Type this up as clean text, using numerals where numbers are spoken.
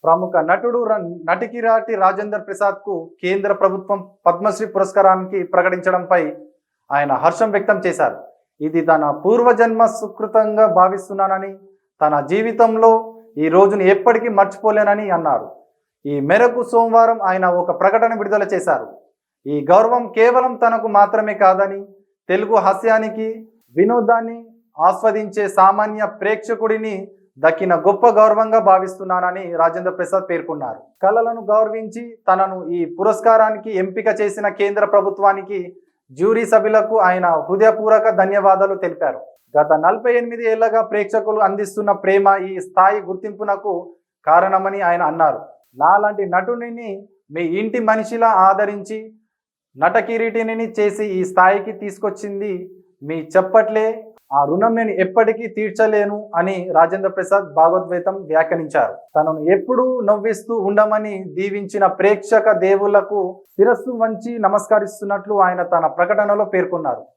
ప్రముఖ నటుడు నటికిరాటి రాజేందర్ ప్రసాద్కు కేంద్ర ప్రభుత్వం పద్మశ్రీ పురస్కారానికి ప్రకటించడంపై ఆయన హర్షం వ్యక్తం చేశారు. ఇది తన పూర్వజన్మ సుకృతంగా భావిస్తున్నానని, తన జీవితంలో ఈ రోజును ఎప్పటికీ మర్చిపోలేనని అన్నారు. ఈ మేరకు సోమవారం ఆయన ఒక ప్రకటన విడుదల చేశారు. ఈ గౌరవం కేవలం తనకు మాత్రమే కాదని, తెలుగు హాస్యానికి, వినోదాన్ని ఆస్వాదించే సామాన్య ప్రేక్షకుడిని దక్కిన గొప్ప గౌరవంగా భావిస్తున్నానని రాజేంద్ర ప్రసాద్ పేర్కొన్నారు. కళలను గౌరవించి తనను ఈ పురస్కారానికి ఎంపిక చేసిన కేంద్ర ప్రభుత్వానికి, జ్యూరీ సభ్యులకు ఆయన హృదయపూర్వక ధన్యవాదాలు తెలిపారు. గత 48 ఏళ్లుగా ప్రేక్షకులు అందిస్తున్న ప్రేమ ఈ స్థాయి గుర్తింపునకు కారణమని ఆయన అన్నారు. నాలాంటి నటుడిని మీ ఇంటి మనిషిలా ఆదరించి నటకిరీటిని చేసి ఈ స్థాయికి తీసుకొచ్చింది మీ చెప్పట్లే. ఆ రుణం నేను ఎప్పటికీ తీర్చలేను అని రాజేంద్ర ప్రసాద్ భాగవద్వేతం వ్యాఖ్యానించారు. తనను ఎప్పుడూ నవ్విస్తూ ఉండమని దీవించిన ప్రేక్షక దేవుళ్లకు శిరస్సు వంచి నమస్కరిస్తున్నట్లు ఆయన తన ప్రకటనలో పేర్కొన్నారు.